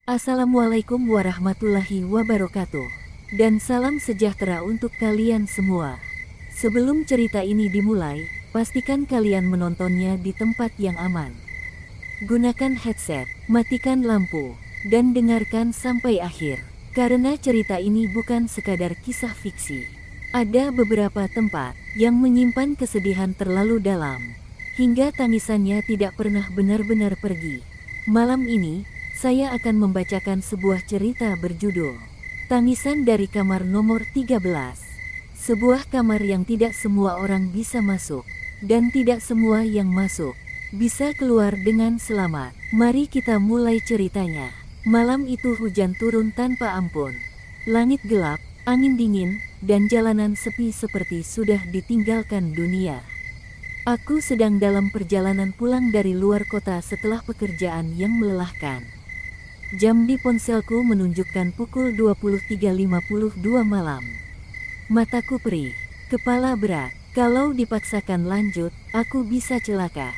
Assalamualaikum warahmatullahi wabarakatuh. Dan salam sejahtera untuk kalian semua. Sebelum cerita ini dimulai, pastikan kalian menontonnya di tempat yang aman. Gunakan headset, matikan lampu, dan dengarkan sampai akhir. Karena cerita ini bukan sekadar kisah fiksi. Ada beberapa tempat yang menyimpan kesedihan terlalu dalam, hingga tangisannya tidak pernah benar-benar pergi. Malam ini, saya akan membacakan sebuah cerita berjudul Tangisan dari Kamar Nomor 13. Sebuah kamar yang tidak semua orang bisa masuk, dan tidak semua yang masuk bisa keluar dengan selamat. Mari kita mulai ceritanya. Malam itu hujan turun tanpa ampun. Langit gelap, angin dingin, dan jalanan sepi seperti sudah ditinggalkan dunia. Aku sedang dalam perjalanan pulang dari luar kota setelah pekerjaan yang melelahkan. Jam di ponselku menunjukkan pukul 23.52 malam. Mataku perih, kepala berat. Kalau dipaksakan lanjut, aku bisa celaka.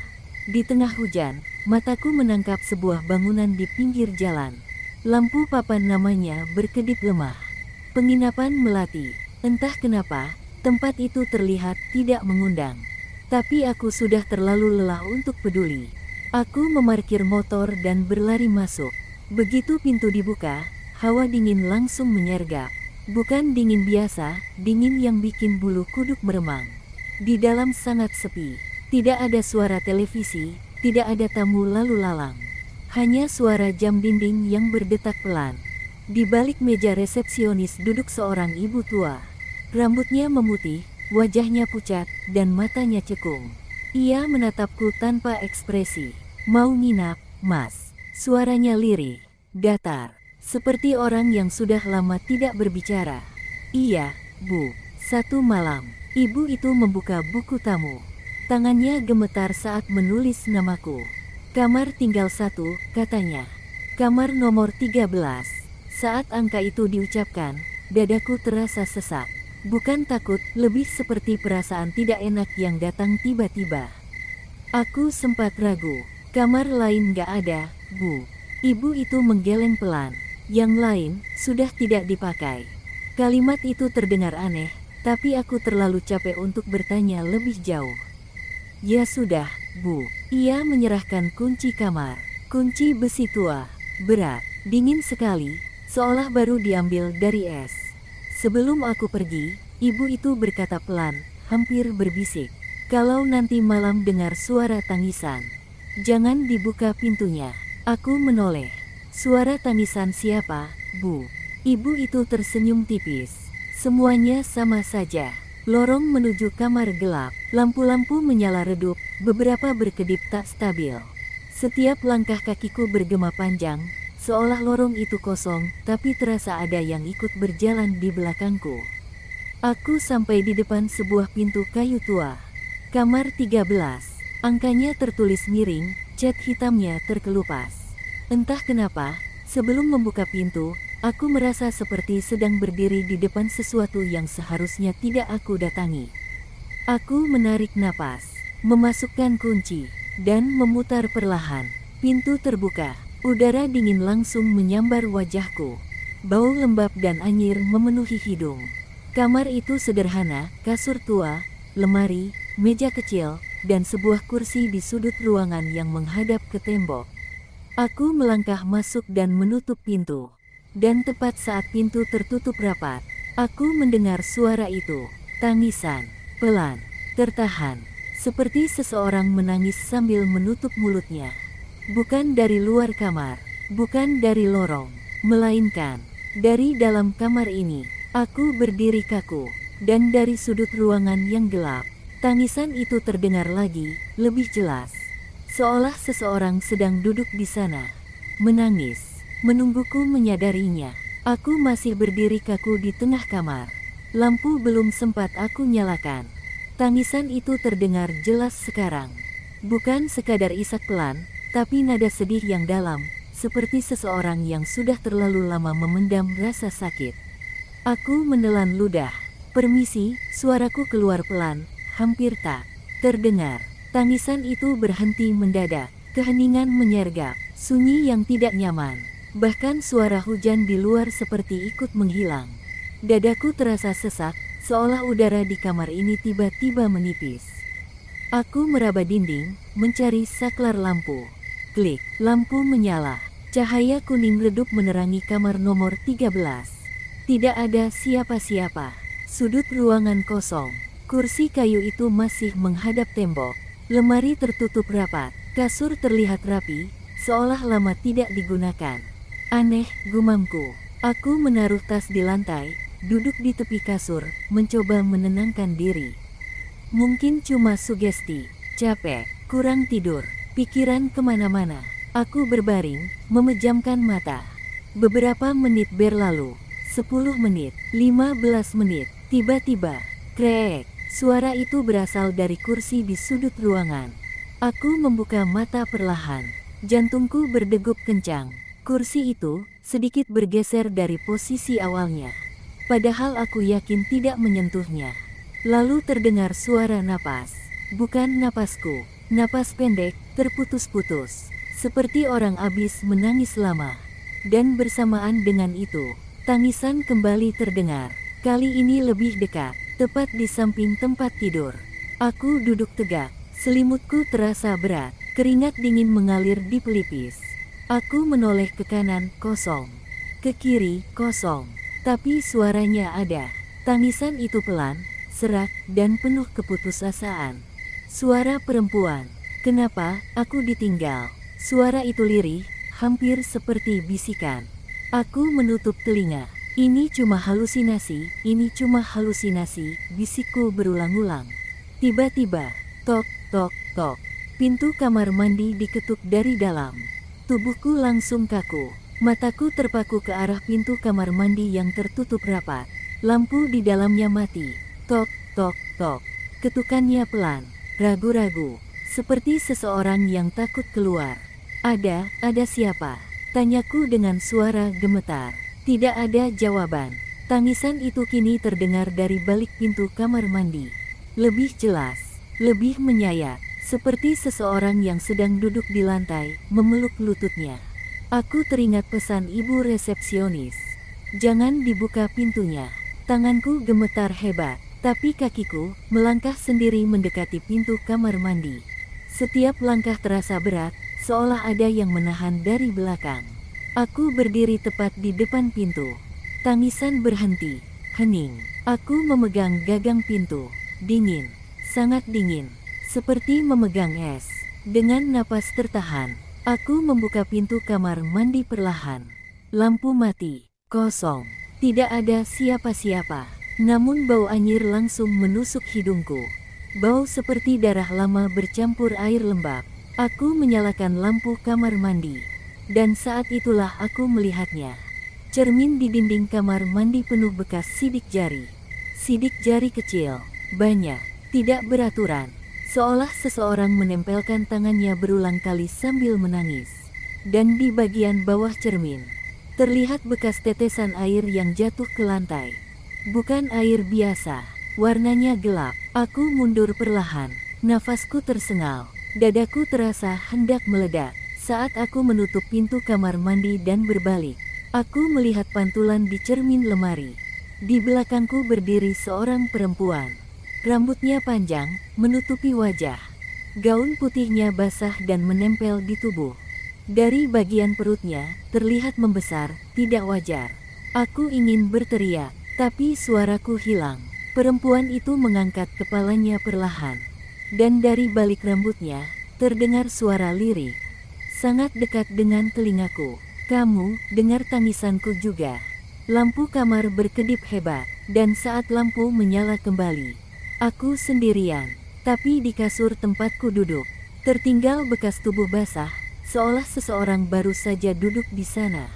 Di tengah hujan, mataku menangkap sebuah bangunan di pinggir jalan. Lampu papan namanya berkedip lemah. Penginapan Melati. Entah kenapa, tempat itu terlihat tidak mengundang. Tapi aku sudah terlalu lelah untuk peduli. Aku memarkir motor dan berlari masuk. Begitu pintu dibuka, hawa dingin langsung menyergap. Bukan dingin biasa, dingin yang bikin bulu kuduk meremang. Di dalam sangat sepi. Tidak ada suara televisi, tidak ada tamu lalu lalang. Hanya suara jam dinding yang berdetak pelan. Di balik meja resepsionis duduk seorang ibu tua. Rambutnya memutih, wajahnya pucat, dan matanya cekung. Ia menatapku tanpa ekspresi. Mau nginap, Mas? Suaranya lirih, datar, seperti orang yang sudah lama tidak berbicara. Iya, Bu. Satu malam, ibu itu membuka buku tamu. Tangannya gemetar saat menulis namaku. Kamar tinggal 1, katanya. Kamar nomor 13. Saat angka itu diucapkan, dadaku terasa sesak. Bukan takut, lebih seperti perasaan tidak enak yang datang tiba-tiba. Aku sempat ragu. Kamar lain gak ada, Bu. Ibu itu menggeleng pelan. Yang lain, sudah tidak dipakai. Kalimat itu terdengar aneh, tapi aku terlalu capek untuk bertanya lebih jauh. Ya sudah, Bu. Ia menyerahkan kunci kamar. Kunci besi tua, berat, dingin sekali, seolah baru diambil dari es. Sebelum aku pergi, ibu itu berkata pelan, hampir berbisik. Kalau nanti malam dengar suara tangisan, jangan dibuka pintunya. Aku menoleh. Suara tangisan siapa, Bu? Ibu itu tersenyum tipis. Semuanya sama saja. Lorong menuju kamar gelap. Lampu-lampu menyala redup, beberapa berkedip tak stabil. Setiap langkah kakiku bergema panjang, seolah lorong itu kosong, tapi terasa ada yang ikut berjalan di belakangku. Aku sampai di depan sebuah pintu kayu tua. Kamar 13. Angkanya tertulis miring, cat hitamnya terkelupas. Entah kenapa, sebelum membuka pintu, aku merasa seperti sedang berdiri di depan sesuatu yang seharusnya tidak aku datangi. Aku menarik napas, memasukkan kunci, dan memutar perlahan. Pintu terbuka, udara dingin langsung menyambar wajahku. Bau lembab dan anyir memenuhi hidung. Kamar itu sederhana, kasur tua, lemari, meja kecil, dan sebuah kursi di sudut ruangan yang menghadap ke tembok. Aku melangkah masuk dan menutup pintu. Dan tepat saat pintu tertutup rapat, aku mendengar suara itu. Tangisan, pelan, tertahan, seperti seseorang menangis sambil menutup mulutnya. Bukan dari luar kamar, bukan dari lorong, melainkan dari dalam kamar ini. Aku berdiri kaku, dan dari sudut ruangan yang gelap, tangisan itu terdengar lagi, lebih jelas. Seolah seseorang sedang duduk di sana, menangis, menungguku menyadarinya. Aku masih berdiri kaku di tengah kamar. Lampu belum sempat aku nyalakan. Tangisan itu terdengar jelas sekarang. Bukan sekadar isak pelan, tapi nada sedih yang dalam, seperti seseorang yang sudah terlalu lama memendam rasa sakit. Aku menelan ludah. Permisi, suaraku keluar pelan, hampir tak terdengar. Tangisan itu berhenti mendadak. Keheningan menyergap, sunyi yang tidak nyaman. Bahkan suara hujan di luar seperti ikut menghilang. Dadaku terasa sesak, seolah udara di kamar ini tiba-tiba menipis. Aku meraba dinding, mencari saklar lampu. Klik, lampu menyala. Cahaya kuning redup menerangi kamar nomor 13. Tidak ada siapa-siapa. Sudut ruangan kosong. Kursi kayu itu masih menghadap tembok. Lemari tertutup rapat. Kasur terlihat rapi, seolah lama tidak digunakan. Aneh, gumamku. Aku menaruh tas di lantai, duduk di tepi kasur, mencoba menenangkan diri. Mungkin cuma sugesti, capek, kurang tidur, pikiran kemana-mana. Aku berbaring, memejamkan mata. Beberapa menit berlalu, 10 menit, 15 menit, tiba-tiba, krek, suara itu berasal dari kursi di sudut ruangan. Aku membuka mata perlahan, jantungku berdegup kencang. Kursi itu sedikit bergeser dari posisi awalnya. Padahal aku yakin tidak menyentuhnya. Lalu terdengar suara napas. Bukan napasku, napas pendek, terputus-putus. Seperti orang habis menangis lama. Dan bersamaan dengan itu, tangisan kembali terdengar. Kali ini lebih dekat, tepat di samping tempat tidur. Aku duduk tegak, selimutku terasa berat, keringat dingin mengalir di pelipis. Aku menoleh ke kanan, kosong. Ke kiri, kosong. Tapi suaranya ada. Tangisan itu pelan, serak, dan penuh keputusasaan. Suara perempuan. Kenapa aku ditinggal? Suara itu lirih, hampir seperti bisikan. Aku menutup telinga. Ini cuma halusinasi, ini cuma halusinasi, bisikku berulang-ulang. Tiba-tiba, tok, tok, tok. Pintu kamar mandi diketuk dari dalam. Tubuhku langsung kaku. Mataku terpaku ke arah pintu kamar mandi yang tertutup rapat. Lampu di dalamnya mati. Tok, tok, tok. Ketukannya pelan, ragu-ragu, seperti seseorang yang takut keluar. Ada siapa? Tanyaku dengan suara gemetar. Tidak ada jawaban. Tangisan itu kini terdengar dari balik pintu kamar mandi. Lebih jelas, lebih menyayat, seperti seseorang yang sedang duduk di lantai, memeluk lututnya. Aku teringat pesan ibu resepsionis. Jangan dibuka pintunya. Tanganku gemetar hebat, tapi kakiku melangkah sendiri mendekati pintu kamar mandi. Setiap langkah terasa berat, seolah ada yang menahan dari belakang. Aku berdiri tepat di depan pintu. Tangisan berhenti, hening. Aku memegang gagang pintu. Dingin, sangat dingin, seperti memegang es. Dengan napas tertahan, aku membuka pintu kamar mandi perlahan. Lampu mati, kosong, tidak ada siapa-siapa. Namun bau anyir langsung menusuk hidungku. Bau seperti darah lama bercampur air lembab. Aku menyalakan lampu kamar mandi. Dan saat itulah aku melihatnya. Cermin di dinding kamar mandi penuh bekas sidik jari. Sidik jari kecil, banyak, tidak beraturan. Seolah seseorang menempelkan tangannya berulang kali sambil menangis. Dan di bagian bawah cermin, terlihat bekas tetesan air yang jatuh ke lantai. Bukan air biasa, warnanya gelap. Aku mundur perlahan, nafasku tersengal. Dadaku terasa hendak meledak. Saat aku menutup pintu kamar mandi dan berbalik, aku melihat pantulan di cermin lemari. Di belakangku berdiri seorang perempuan. Rambutnya panjang, menutupi wajah. Gaun putihnya basah dan menempel di tubuh. Dari bagian perutnya, terlihat membesar, tidak wajar. Aku ingin berteriak, tapi suaraku hilang. Perempuan itu mengangkat kepalanya perlahan. Dan dari balik rambutnya, terdengar suara lirih. Sangat dekat dengan telingaku. Kamu dengar tangisanku juga. Lampu kamar berkedip hebat, dan saat lampu menyala kembali, aku sendirian, tapi di kasur tempatku duduk, tertinggal bekas tubuh basah, seolah seseorang baru saja duduk di sana.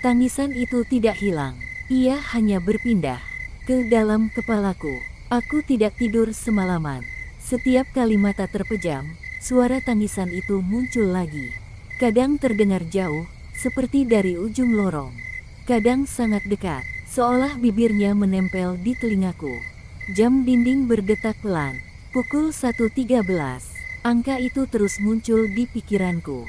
Tangisan itu tidak hilang, ia hanya berpindah ke dalam kepalaku. Aku tidak tidur semalaman. Setiap kali mata terpejam, suara tangisan itu muncul lagi. Kadang terdengar jauh, seperti dari ujung lorong. Kadang sangat dekat, seolah bibirnya menempel di telingaku. Jam dinding berdetak pelan. Pukul 1.13. Angka itu terus muncul di pikiranku.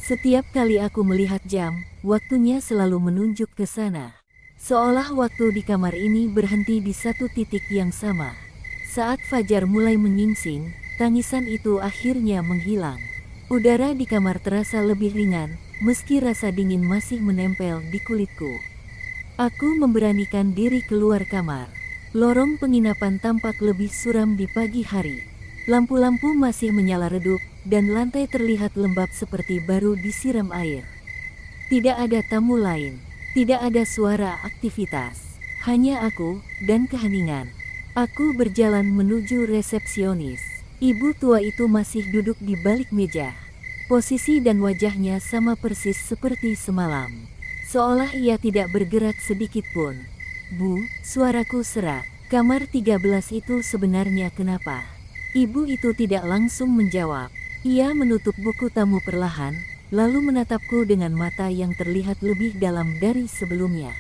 Setiap kali aku melihat jam, waktunya selalu menunjuk ke sana. Seolah waktu di kamar ini berhenti di satu titik yang sama. Saat fajar mulai menyingsing, tangisan itu akhirnya menghilang. Udara di kamar terasa lebih ringan, meski rasa dingin masih menempel di kulitku. Aku memberanikan diri keluar kamar. Lorong penginapan tampak lebih suram di pagi hari. Lampu-lampu masih menyala redup, dan lantai terlihat lembab seperti baru disiram air. Tidak ada tamu lain, tidak ada suara aktivitas, hanya aku dan keheningan. Aku berjalan menuju resepsionis. Ibu tua itu masih duduk di balik meja. Posisi dan wajahnya sama persis seperti semalam. Seolah ia tidak bergerak sedikit pun. "Bu," suaraku serak. "Kamar 13 itu sebenarnya kenapa?" Ibu itu tidak langsung menjawab. Ia menutup buku tamu perlahan, lalu menatapku dengan mata yang terlihat lebih dalam dari sebelumnya.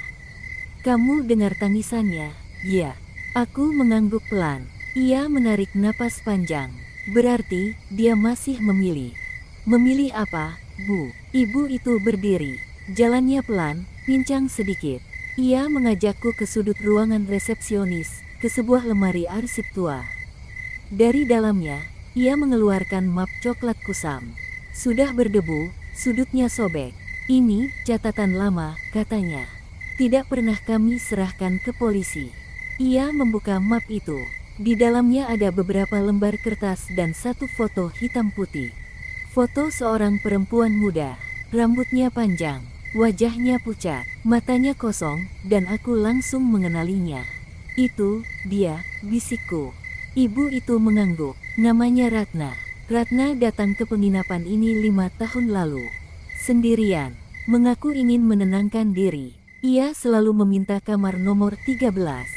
"Kamu dengar tangisannya?" "Ya." Aku mengangguk pelan. Ia menarik napas panjang. "Berarti, dia masih memilih." "Memilih apa, Bu?" Ibu itu berdiri. Jalannya pelan, pincang sedikit. Ia mengajakku ke sudut ruangan resepsionis, ke sebuah lemari arsip tua. Dari dalamnya, ia mengeluarkan map coklat kusam. Sudah berdebu, sudutnya sobek. "Ini catatan lama," katanya. "Tidak pernah kami serahkan ke polisi." Ia membuka map itu. Di dalamnya ada beberapa lembar kertas dan satu foto hitam putih. Foto seorang perempuan muda, rambutnya panjang, wajahnya pucat, matanya kosong, dan aku langsung mengenalinya. "Itu, dia," bisikku. Ibu itu mengangguk. "Namanya Ratna." Ratna datang ke penginapan ini 5 tahun lalu. Sendirian, mengaku ingin menenangkan diri. Ia selalu meminta kamar nomor 13.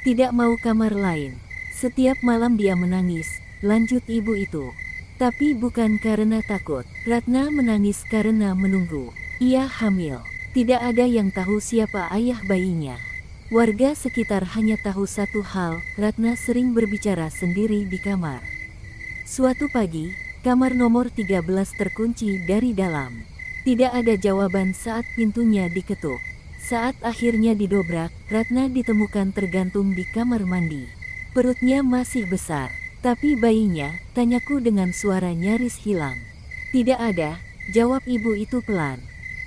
Tidak mau kamar lain. Setiap malam dia menangis, lanjut ibu itu. Tapi bukan karena takut. Ratna menangis karena menunggu. Ia hamil. Tidak ada yang tahu siapa ayah bayinya. Warga sekitar hanya tahu satu hal, Ratna sering berbicara sendiri di kamar. Suatu pagi, kamar nomor 13 terkunci dari dalam. Tidak ada jawaban saat pintunya diketuk. Saat akhirnya didobrak, Ratna ditemukan tergantung di kamar mandi. Perutnya masih besar, tapi bayinya, tanyaku dengan suara nyaris hilang. "Tidak ada," jawab ibu itu pelan.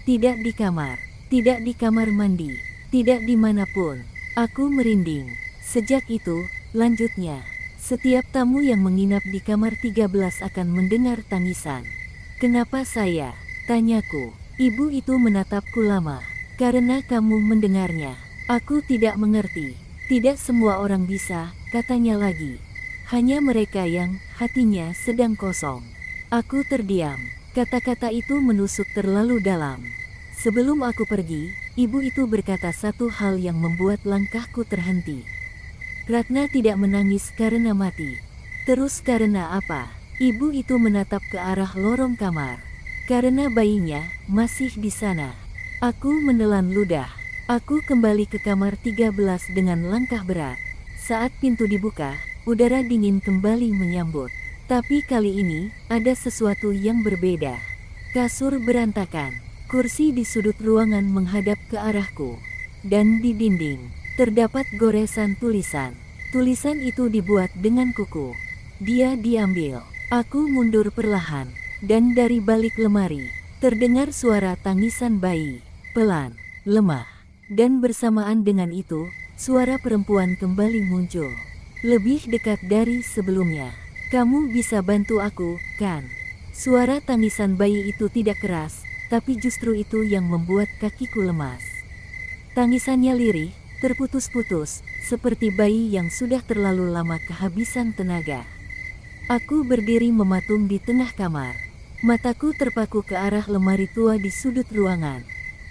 "Tidak di kamar, tidak di kamar mandi. Tidak dimanapun." Aku merinding. Sejak itu, lanjutnya, setiap tamu yang menginap di kamar 13 akan mendengar tangisan. "Kenapa saya?" tanyaku. Ibu itu menatapku lama. "Karena kamu mendengarnya." Aku tidak mengerti. "Tidak semua orang bisa," katanya lagi. "Hanya mereka yang hatinya sedang kosong." Aku terdiam. Kata-kata itu menusuk terlalu dalam. Sebelum aku pergi, ibu itu berkata satu hal yang membuat langkahku terhenti. "Ratna tidak menangis karena mati." "Terus karena apa?" Ibu itu menatap ke arah lorong kamar. "Karena bayinya masih di sana." Aku menelan ludah. Aku kembali ke kamar 13 dengan langkah berat. Saat pintu dibuka, udara dingin kembali menyambut. Tapi kali ini, ada sesuatu yang berbeda. Kasur berantakan. Kursi di sudut ruangan menghadap ke arahku. Dan di dinding, terdapat goresan tulisan. Tulisan itu dibuat dengan kuku. "Dia diambil." Aku mundur perlahan. Dan dari balik lemari, terdengar suara tangisan bayi. Pelan, lemah. Dan bersamaan dengan itu, suara perempuan kembali muncul. Lebih dekat dari sebelumnya. "Kamu bisa bantu aku, kan?" Suara tangisan bayi itu tidak keras, tapi justru itu yang membuat kakiku lemas. Tangisannya lirih, terputus-putus, seperti bayi yang sudah terlalu lama kehabisan tenaga. Aku berdiri mematung di tengah kamar. Mataku terpaku ke arah lemari tua di sudut ruangan.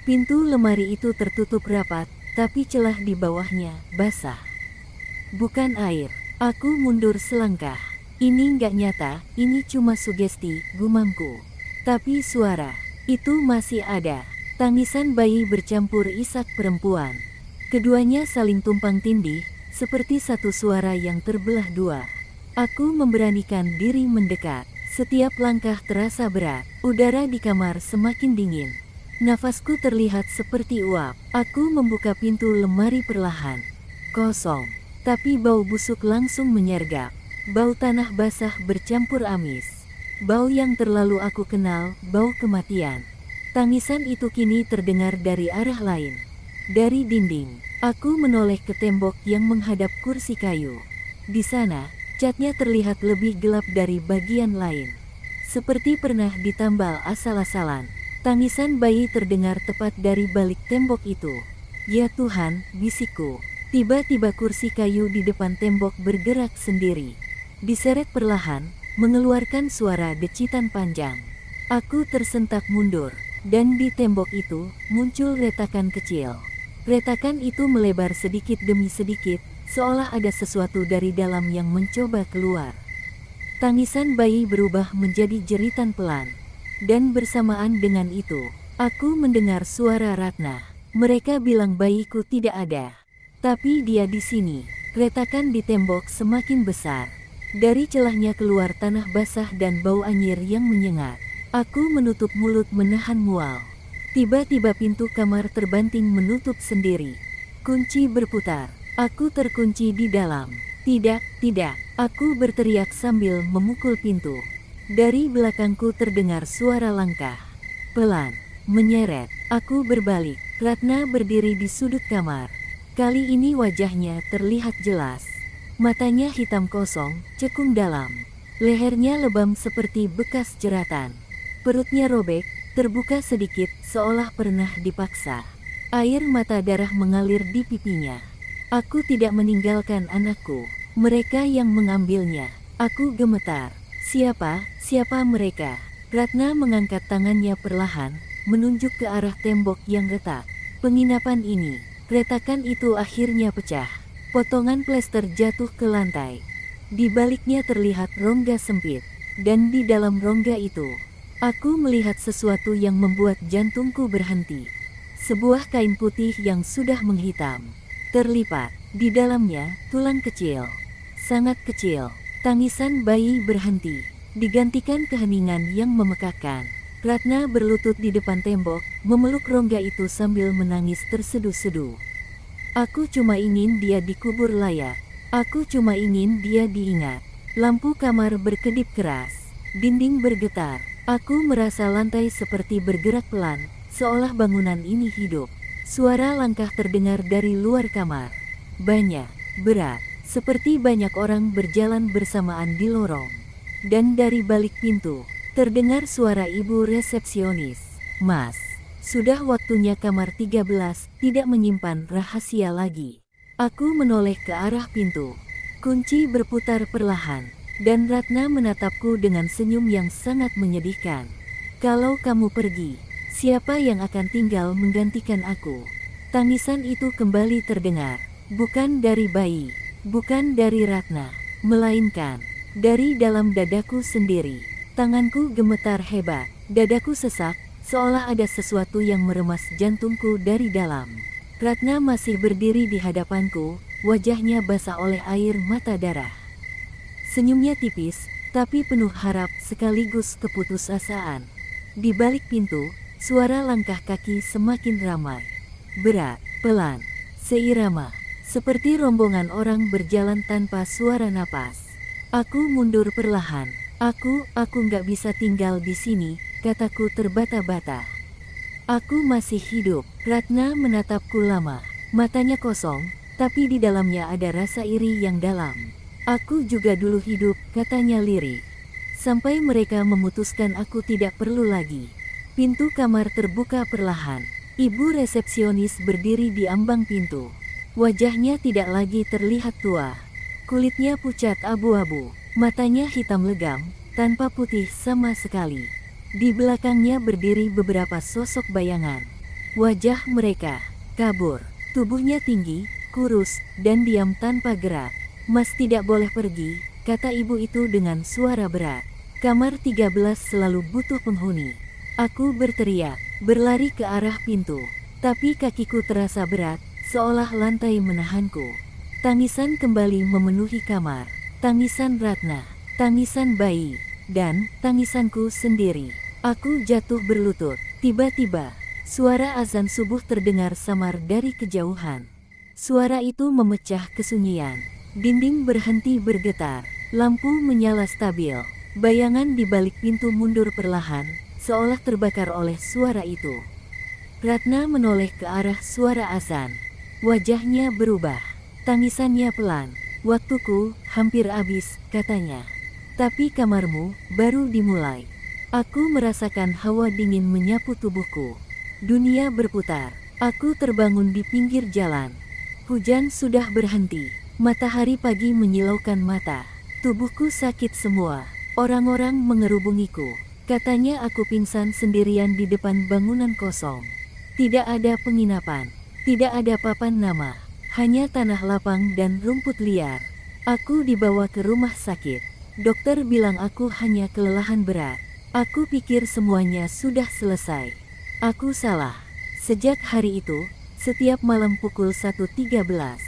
Pintu lemari itu tertutup rapat, tapi celah di bawahnya basah. "Bukan air." Aku mundur selangkah. "Ini nggak nyata, ini cuma sugesti," gumamku. Tapi suara itu masih ada. Tangisan bayi bercampur isak perempuan. Keduanya saling tumpang tindih, seperti satu suara yang terbelah dua. Aku memberanikan diri mendekat. Setiap langkah terasa berat. Udara di kamar semakin dingin. Nafasku terlihat seperti uap. Aku membuka pintu lemari perlahan. Kosong. Tapi bau busuk langsung menyergap. Bau tanah basah bercampur amis. Bau yang terlalu aku kenal, bau kematian. Tangisan itu kini terdengar dari arah lain. Dari dinding, aku menoleh ke tembok yang menghadap kursi kayu. Di sana, catnya terlihat lebih gelap dari bagian lain. Seperti pernah ditambal asal-asalan. Tangisan bayi terdengar tepat dari balik tembok itu. Ya Tuhan, bisikku. Tiba-tiba kursi kayu di depan tembok bergerak sendiri. Diseret perlahan, mengeluarkan suara decitan panjang. Aku tersentak mundur, dan di tembok itu muncul retakan kecil. Retakan itu melebar sedikit demi sedikit, seolah ada sesuatu dari dalam yang mencoba keluar. Tangisan bayi berubah menjadi jeritan pelan. Dan bersamaan dengan itu, aku mendengar suara Ratna. Mereka bilang bayiku tidak ada. Tapi dia di sini. Retakan di tembok semakin besar. Dari celahnya keluar tanah basah dan bau anyir yang menyengat. Aku menutup mulut menahan mual. Tiba-tiba pintu kamar terbanting menutup sendiri. Kunci berputar. Aku terkunci di dalam. Tidak, tidak. Aku berteriak sambil memukul pintu. Dari belakangku terdengar suara langkah. Pelan, menyeret. Aku berbalik. Ratna berdiri di sudut kamar. Kali ini wajahnya terlihat jelas. Matanya hitam kosong, cekung dalam. Lehernya lebam seperti bekas jeratan. Perutnya robek, terbuka sedikit, seolah pernah dipaksa. Air mata darah mengalir di pipinya. Aku tidak meninggalkan anakku. Mereka yang mengambilnya. Aku gemetar. Siapa mereka? Ratna mengangkat tangannya perlahan, menunjuk ke arah tembok yang retak. Penginapan ini, retakan itu akhirnya pecah. Potongan plester jatuh ke lantai. Di baliknya terlihat rongga sempit. Dan di dalam rongga itu, aku melihat sesuatu yang membuat jantungku berhenti. Sebuah kain putih yang sudah menghitam. Terlipat, di dalamnya, tulang kecil. Sangat kecil. Tangisan bayi berhenti, digantikan keheningan yang memekakkan. Ratna berlutut di depan tembok, memeluk rongga itu sambil menangis terseduh-seduh. Aku cuma ingin dia dikubur layak. Aku cuma ingin dia diingat. Lampu kamar berkedip keras. Dinding bergetar. Aku merasa lantai seperti bergerak pelan, seolah bangunan ini hidup. Suara langkah terdengar dari luar kamar. Banyak, berat. Seperti banyak orang berjalan bersamaan di lorong. Dan dari balik pintu, terdengar suara ibu resepsionis. Mas, sudah waktunya kamar 13, tidak menyimpan rahasia lagi. Aku menoleh ke arah pintu. Kunci berputar perlahan, dan Ratna menatapku dengan senyum yang sangat menyedihkan. Kalau kamu pergi, siapa yang akan tinggal menggantikan aku? Tangisan itu kembali terdengar, bukan dari bayi. Bukan dari Ratna, melainkan dari dalam dadaku sendiri. Tanganku gemetar hebat, dadaku sesak, seolah ada sesuatu yang meremas jantungku dari dalam. Ratna masih berdiri di hadapanku, wajahnya basah oleh air mata darah. Senyumnya tipis, tapi penuh harap sekaligus keputusasaan. Di balik pintu, suara langkah kaki semakin ramai. Berat, pelan, seirama. Seperti rombongan orang berjalan tanpa suara napas. Aku mundur perlahan. Aku nggak bisa tinggal di sini, kataku terbata-bata. Aku masih hidup. Ratna menatapku lama. Matanya kosong, tapi di dalamnya ada rasa iri yang dalam. Aku juga dulu hidup, katanya lirih. Sampai mereka memutuskan aku tidak perlu lagi. Pintu kamar terbuka perlahan. Ibu resepsionis berdiri di ambang pintu. Wajahnya tidak lagi terlihat tua. Kulitnya pucat abu-abu, matanya hitam legam, tanpa putih sama sekali. Di belakangnya berdiri beberapa sosok bayangan. Wajah mereka kabur, tubuhnya tinggi, kurus, dan diam tanpa gerak. Mas tidak boleh pergi, kata ibu itu dengan suara berat. Kamar 13 selalu butuh penghuni. Aku berteriak, berlari ke arah pintu. Tapi kakiku terasa berat, seolah lantai menahanku. Tangisan kembali memenuhi kamar. Tangisan Ratna, tangisan bayi, dan tangisanku sendiri. Aku jatuh berlutut. Tiba-tiba, Suara azan subuh terdengar samar dari kejauhan. Suara itu memecah kesunyian. Dinding berhenti bergetar. Lampu menyala stabil. Bayangan di balik pintu mundur perlahan, seolah terbakar oleh suara itu. Ratna menoleh ke arah suara azan. Wajahnya berubah. Tangisannya pelan. "Waktuku hampir habis," katanya. "Tapi kamarmu baru dimulai." Aku merasakan hawa dingin menyapu tubuhku. Dunia berputar. Aku terbangun di pinggir jalan. Hujan sudah berhenti. Matahari pagi menyilaukan mata. Tubuhku sakit semua. Orang-orang mengerubungiku. Katanya aku pingsan sendirian di depan bangunan kosong. Tidak ada penginapan. Tidak ada papan nama. Hanya tanah lapang dan rumput liar. Aku dibawa ke rumah sakit. Dokter bilang aku hanya kelelahan berat. Aku pikir semuanya sudah selesai. Aku salah. Sejak hari itu, setiap malam pukul 1.13,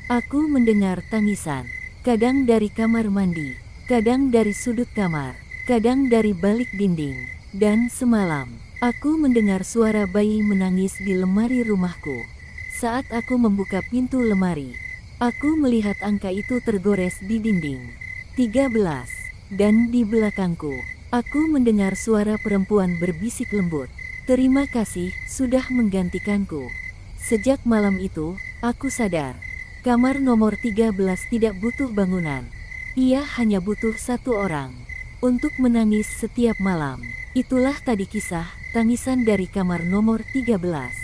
aku mendengar tangisan. Kadang dari kamar mandi, kadang dari sudut kamar, kadang dari balik dinding. Dan semalam, aku mendengar suara bayi menangis di lemari rumahku. Saat aku membuka pintu lemari, aku melihat angka itu tergores di dinding. 13. Dan di belakangku, aku mendengar suara perempuan berbisik lembut. "Terima kasih sudah menggantikanku." Sejak malam itu, aku sadar. Kamar nomor 13 tidak butuh bangunan. Ia hanya butuh satu orang untuk menangis setiap malam. Itulah tadi kisah tangisan dari kamar nomor 13.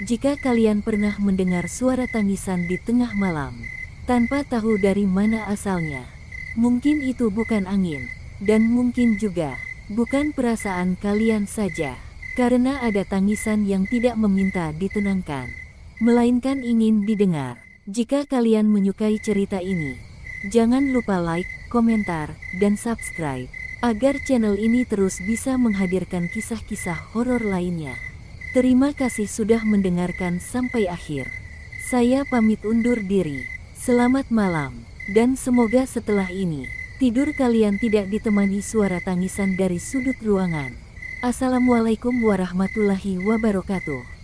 Jika kalian pernah mendengar suara tangisan di tengah malam, tanpa tahu dari mana asalnya, mungkin itu bukan angin, dan mungkin juga bukan perasaan kalian saja. Karena ada tangisan yang tidak meminta ditenangkan, melainkan ingin didengar. Jika kalian menyukai cerita ini, jangan lupa like, komentar, dan subscribe, agar channel ini terus bisa menghadirkan kisah-kisah horor lainnya. Terima kasih sudah mendengarkan sampai akhir. Saya pamit undur diri. Selamat malam, dan semoga setelah ini, tidur kalian tidak ditemani suara tangisan dari sudut ruangan. Assalamualaikum warahmatullahi wabarakatuh.